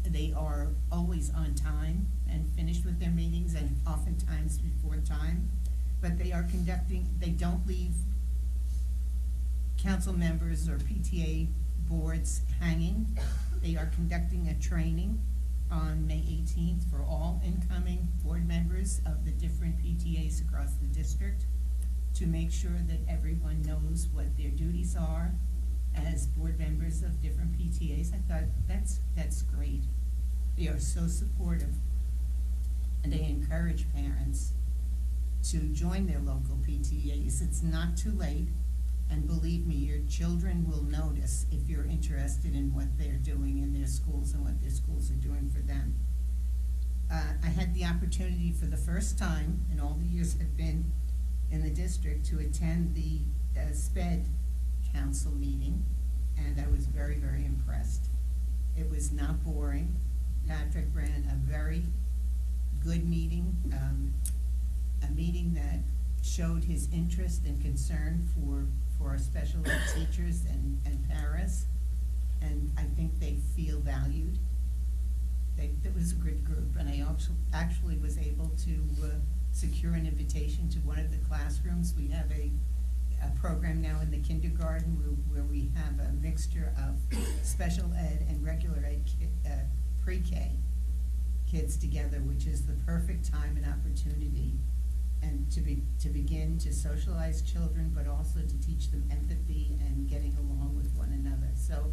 they are always on time and finished with their meetings, and oftentimes before time. But they don't leave council members or PTA boards hanging. They are conducting a training on May 18th for all incoming board members of the different PTAs across the district, to make sure that everyone knows what their duties are as board members of different PTAs. I thought that's great. They are so supportive, and they encourage parents to join their local PTAs. It's not too late, and believe me, your children will notice if you're interested in what they're doing in their schools and what their schools are doing for them. I had the opportunity for the first time in all the years I've been in the district to attend the SPED council meeting, and I was very, very impressed. It was not boring. Patrick ran a very good meeting, a meeting that showed his interest and concern for our special ed teachers and paras, and I think they feel valued. It was a good group, and I actually was able to secure an invitation to one of the classrooms. We have a program now in the kindergarten where we have a mixture of special ed and regular ed pre-K kids together, which is the perfect time and opportunity, and to begin to socialize children, but also to teach them empathy and getting along with one another. So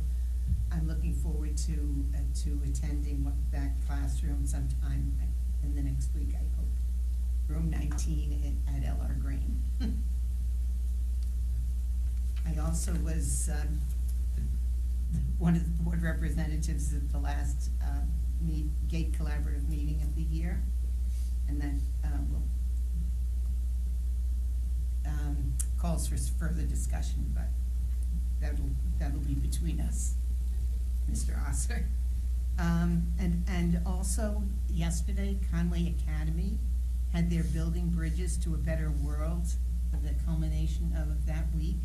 I'm looking forward to attending that classroom sometime in the next week, I hope. Room 19 at L.R. Green. I also was one of the board representatives at the last GATE collaborative meeting of the year, and that calls for further discussion, but that'll be between us, Mr. Osser. And also, yesterday, Conway Academy had their Building Bridges to a Better World, the culmination of that week,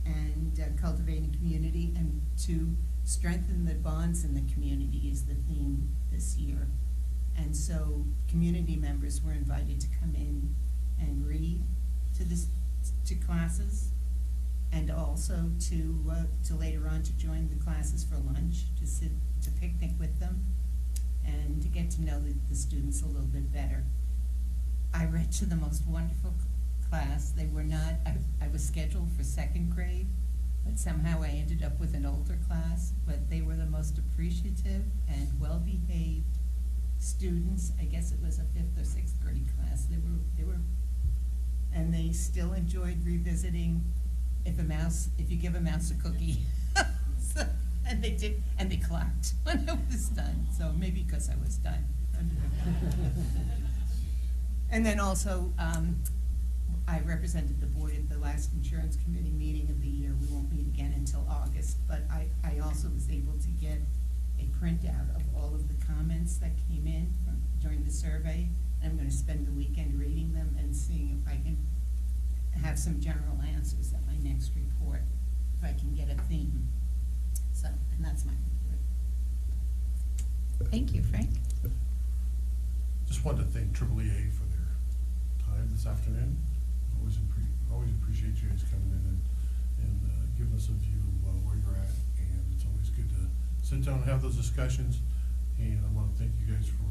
and cultivating community, and to strengthen the bonds in the community is the theme this year. And so community members were invited to come in and read to classes, and also to later on to join the classes for lunch, to picnic with them, and to get to know the students a little bit better. I read to the most wonderful class. They were not, I was scheduled for second grade, but somehow I ended up with an older class, but they were the most appreciative and well-behaved students. I guess it was a 5th or 6th grade class. They were, and they still enjoyed revisiting if you give a mouse a cookie. So, and they did, and they clapped when I was done. So maybe because I was done. And then also, I represented the board at the last insurance committee meeting of the year. We won't meet again until August, but I also was able to get a printout of all of the comments that came in during the survey. And I'm going to spend the weekend reading them and seeing if I can have some general answers at my next report, if I can get a theme. So, and that's my report. Thank you, Frank. Just wanted to thank AAA for their time this afternoon. Always appreciate you guys coming in and giving us a view of where you're at, and it's always good to sit down and have those discussions. And I want to thank you guys for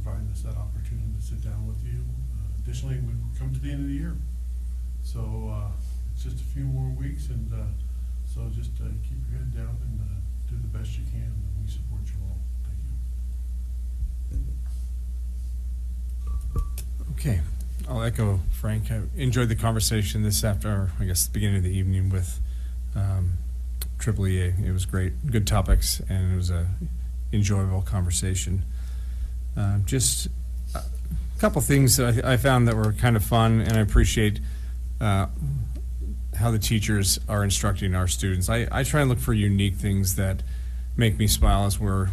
providing us that opportunity to sit down with you. Additionally, we've come to the end of the year, so it's just a few more weeks, and so just keep your head down and do the best you can, and we support you all. Thank you. Okay, I'll echo Frank. I enjoyed the conversation this after, I guess, the beginning of the evening with AAA. It was great, good topics, and it was a enjoyable conversation. Just a couple things that I found that were kind of fun, and I appreciate how the teachers are instructing our students. I try and look for unique things that make me smile as we're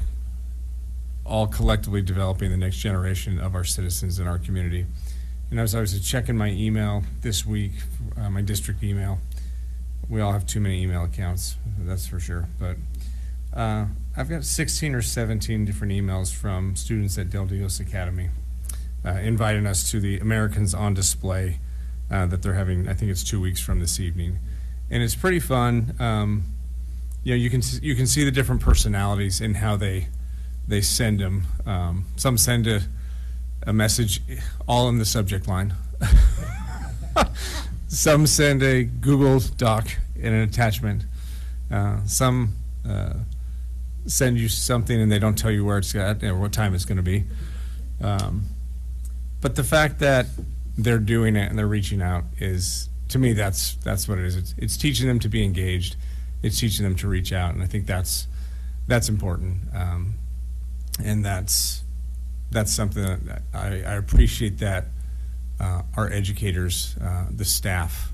all collectively developing the next generation of our citizens in our community. And as I was checking my email this week, my district email, we all have too many email accounts, that's for sure. But I've got 16 or 17 different emails from students at Del Dios Academy inviting us to the Americans on Display that they're having. I think it's 2 weeks from this evening, and it's pretty fun. You know, you can see the different personalities in how they send them. Some send a message all in the subject line. Some send a Google Doc in an attachment. Some send you something and they don't tell you where it's at or what time it's going to be. But the fact that they're doing it and they're reaching out is, to me, that's what it is. It's teaching them to be engaged. It's teaching them to reach out, and I think that's important. And that's something that I appreciate that our educators, the staff,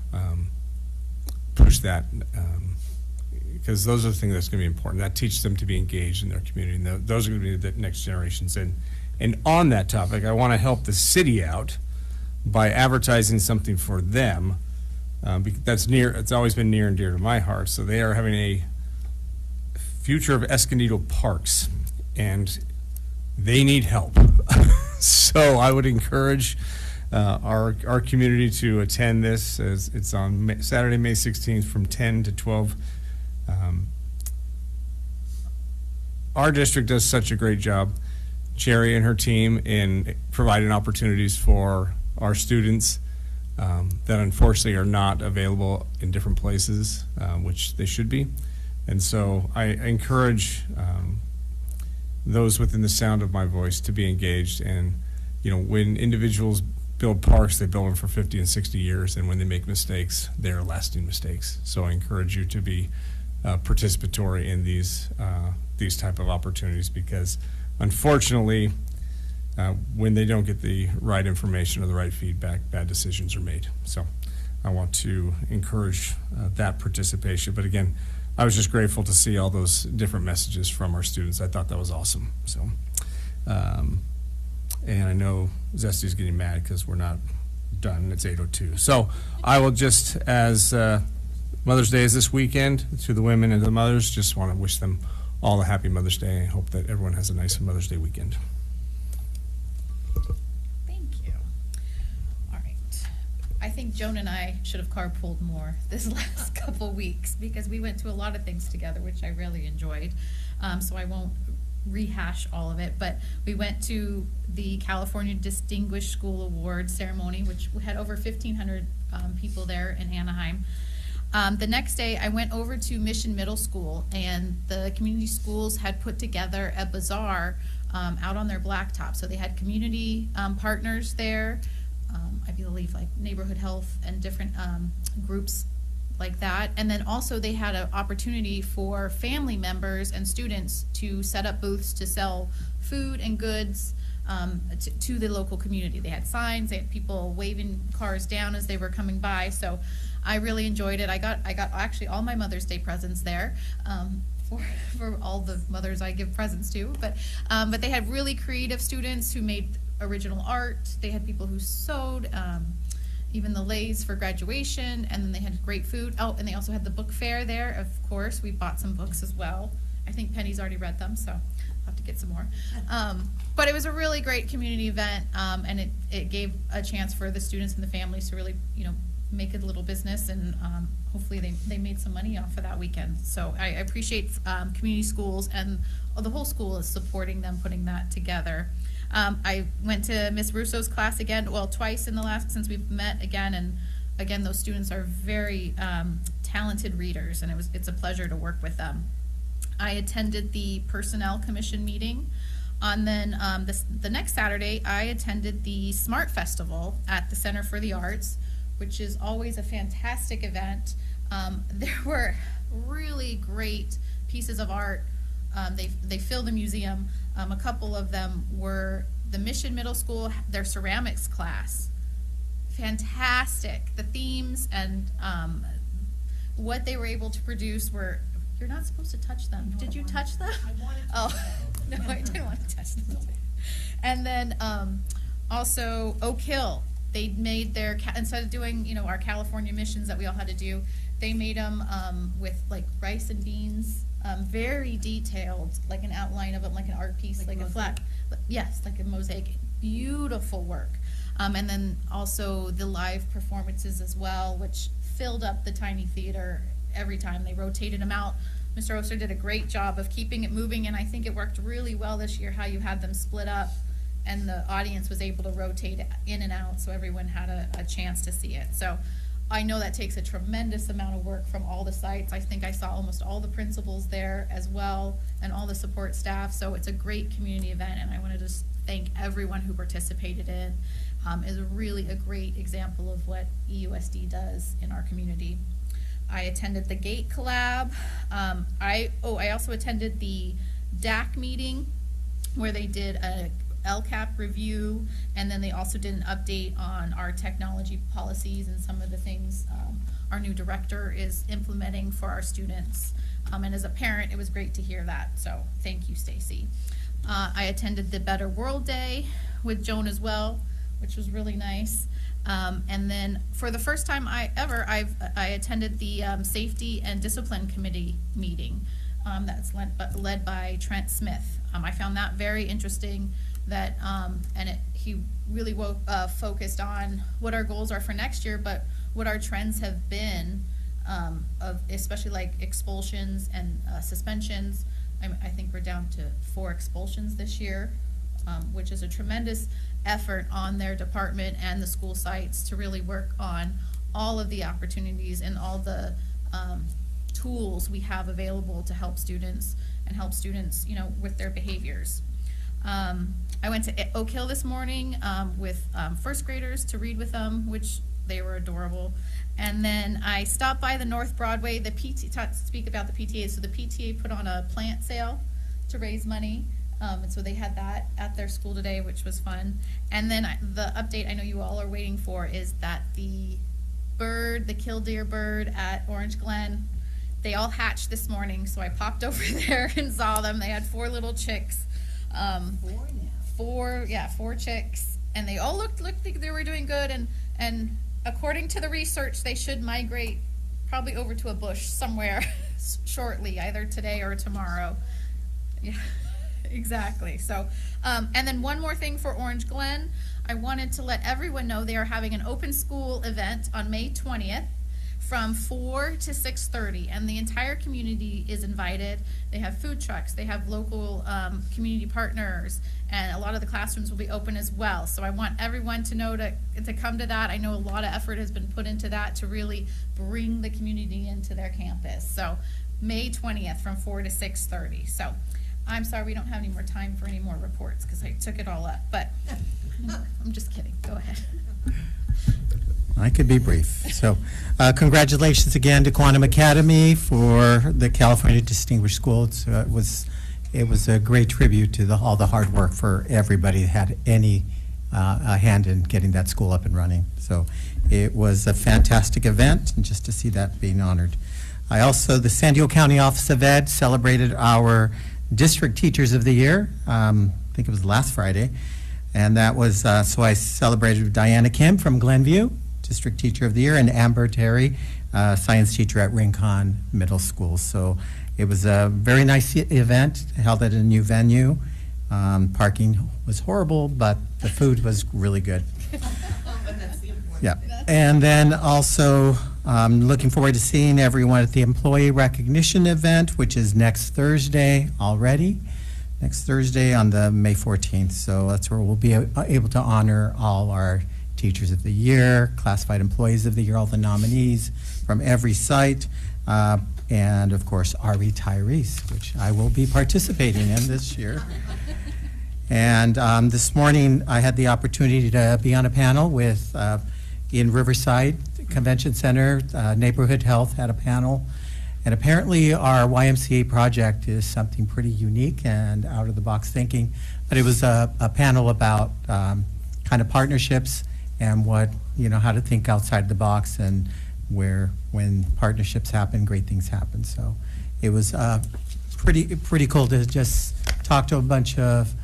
push that, because those are the things that's going to be important. That teaches them to be engaged in their community, and those are going to be the next generations. And on that topic, I want to help the city out by advertising something for them. It's always been near and dear to my heart. So they are having a future of Escondido parks, and they need help. So I would encourage our community to attend this. As it's on Saturday, May 16th from 10 to 12. Our district does such a great job, Cherry and her team, in providing opportunities for our students that unfortunately are not available in different places, which they should be. And so I encourage those within the sound of my voice to be engaged. And, you know, when individuals build parks, they build them for 50 and 60 years, and when they make mistakes, they're lasting mistakes. So I encourage you to be participatory in these type of opportunities, because unfortunately when they don't get the right information or the right feedback, bad decisions are made. So I want to encourage that participation. But again, I was just grateful to see all those different messages from our students. I thought that was awesome. So, and I know Zesty's getting mad because we're not done. It's 8:02. So I will just, as Mother's Day is this weekend, to the women and the mothers, just want to wish them all a happy Mother's Day. I hope that everyone has a nice Mother's Day weekend. Thank you. All right. I think Joan and I should have carpooled more this last couple weeks because we went to a lot of things together, which I really enjoyed. So I won't rehash all of it, but we went to the California Distinguished School Award ceremony, which had over 1,500 people there in Anaheim. The next day, I went over to Mission Middle School, and the community schools had put together a bazaar out on their blacktop. So they had community partners there, I believe like neighborhood health and different groups like that. And then also they had an opportunity for family members and students to set up booths to sell food and goods to the local community. They had signs, they had people waving cars down as they were coming by. So I really enjoyed it. I got actually all my Mother's Day presents there. For all the mothers I give presents to, but they had really creative students who made original art. They had people who sewed, even the leis for graduation, and then they had great food. Oh, and they also had the book fair there. Of course, we bought some books as well. I think Penny's already read them, so I'll have to get some more. But it was a really great community event, and it gave a chance for the students and the families to really, make a little business, and hopefully they made some money off of that weekend. So I appreciate community schools, and the whole school is supporting them putting that together. I went to Miss Russo's class again, twice in the last, since we've met again, and again, those students are very talented readers, and it's a pleasure to work with them. I attended the Personnel Commission meeting. And then the next Saturday, I attended the Smart Festival at the Center for the Arts, which is always a fantastic event. There were really great pieces of art. They filled the museum. A couple of them were the Mission Middle School, their ceramics class. Fantastic. The themes and what they were able to produce were, you're not supposed to touch them. Did you touch them? I wanted to. Oh, no, I didn't want to touch them. And then also Oak Hill. They made their, instead of doing, our California missions that we all had to do, they made them with like rice and beans, very detailed, like an outline of it, like an art piece, like a flat, yes, like a mosaic, beautiful work. And then also the live performances as well, which filled up the tiny theater every time. They rotated them out. Mr. Oster did a great job of keeping it moving, and I think it worked really well this year, how you had them split up and the audience was able to rotate in and out, so everyone had a chance to see it. So I know that takes a tremendous amount of work from all the sites. I think I saw almost all the principals there as well, and all the support staff. So it's a great community event, and I want to just thank everyone who participated in. Is really a great example of what EUSD does in our community. I attended the GATE collab. I also attended the DAC meeting where they did a LCAP review, and then they also did an update on our technology policies and some of the things our new director is implementing for our students. And as a parent, it was great to hear that, so thank you, Stacy. I attended the Better World Day with Joan as well, which was really nice. And then for the first time I attended the Safety and Discipline Committee meeting that's led by Trent Smith. I found that very interesting. He really focused on what our goals are for next year, but what our trends have been, of especially like expulsions and suspensions. I think we're down to 4 expulsions this year, which is a tremendous effort on their department and the school sites to really work on all of the opportunities and all the tools we have available to help students with their behaviors. I went to Oak Hill this morning with first graders to read with them, which they were adorable. And then I stopped by the North Broadway, to speak about the PTA. So the PTA put on a plant sale to raise money And so they had that at their school today, which was fun. And then the update I know you all are waiting for is that the killdeer bird at Orange Glen, they all hatched this morning. So I popped over there and saw them. They had 4 little chicks. 4 chicks. And they all looked like they were doing good. And according to the research, they should migrate probably over to a bush somewhere shortly, either today or tomorrow. Yeah, exactly. So, and then one more thing for Orange Glen. I wanted to let everyone know they are having an open school event on May 20th from 4 to 6:30, and the entire community is invited. They have food trucks, they have local community partners, and a lot of the classrooms will be open as well. So I want everyone to know to come to that. I know a lot of effort has been put into that to really bring the community into their campus. So May 20th from 4 to 6:30. So I'm sorry we don't have any more time for any more reports because I took it all up, but I'm just kidding. Go ahead. I could be brief. So congratulations again to Quantum Academy for the California Distinguished School. It was a great tribute to all the hard work for everybody that had any hand in getting that school up and running. So it was a fantastic event, and just to see that being honored. The San Diego County Office of Ed celebrated our District Teachers of the Year. I think it was last Friday. And that was, so I celebrated with Diana Kim from Glenview, District Teacher of the Year, and Amber Terry, Science Teacher at Rincon Middle School. So it was a very nice event, held at a new venue. Parking was horrible, but the food was really good. Yeah. And then also, looking forward to seeing everyone at the Employee Recognition event, which is next Thursday already. Next Thursday on the May 14th. So that's where we'll be able to honor all our Teachers of the Year, Classified Employees of the Year, all the nominees from every site, and of course our retirees, which I will be participating in this year. And this morning I had the opportunity to be on a panel with in Riverside Convention Center. Neighborhood Health had a panel. And apparently our YMCA project is something pretty unique and out of the box thinking. But it was a panel about kind of partnerships and how to think outside the box, and when partnerships happen, great things happen. So it was pretty cool to just talk to a bunch of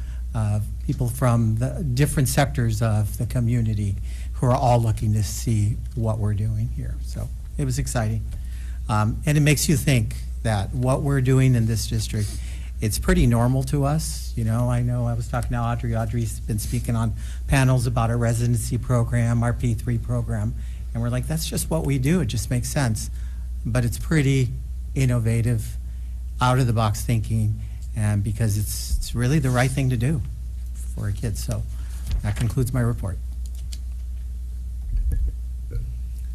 people from the different sectors of the community who are all looking to see what we're doing here. So it was exciting. And it makes you think that what we're doing in this district, it's pretty normal to us. I know I was talking to Audrey. Audrey's been speaking on panels about our residency program, our P3 program, and we're like, that's just what we do. It just makes sense. But it's pretty innovative, out of the box thinking, and because it's really the right thing to do for our kids. So that concludes my report.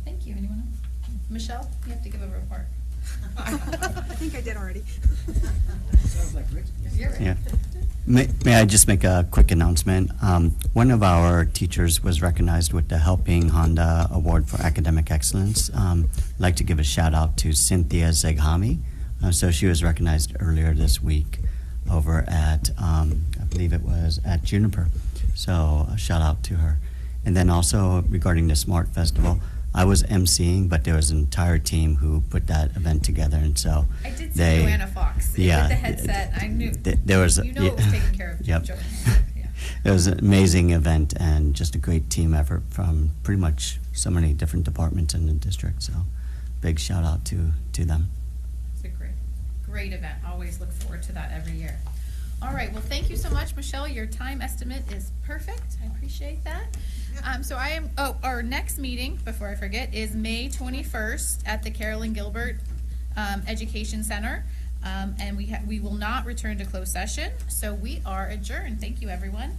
Thank you. Anyone else? Michelle, you have to give a report. I think I did already. Sounds like Rick. Yeah. May I just make a quick announcement? One of our teachers was recognized with the Helping Honda Award for Academic Excellence. I'd like to give a shout out to Cynthia Zeghami. So she was recognized earlier this week over at, I believe it was at Juniper. So a shout out to her. And then also regarding the Smart Festival, I was emceeing, but there was an entire team who put that event together, and so I did see Joanna Fox with the headset. I knew there was it was taken care of. Yep. Joanna. Yeah. It was an amazing event and just a great team effort from pretty much so many different departments in the district. So, big shout out to them. It's a great event. Always look forward to that every year. All right. Well, thank you so much, Michelle. Your time estimate is perfect. I appreciate that. So our next meeting, before I forget, is May 21st at the Carolyn Gilbert Education Center. And we will not return to closed session. So we are adjourned. Thank you, everyone.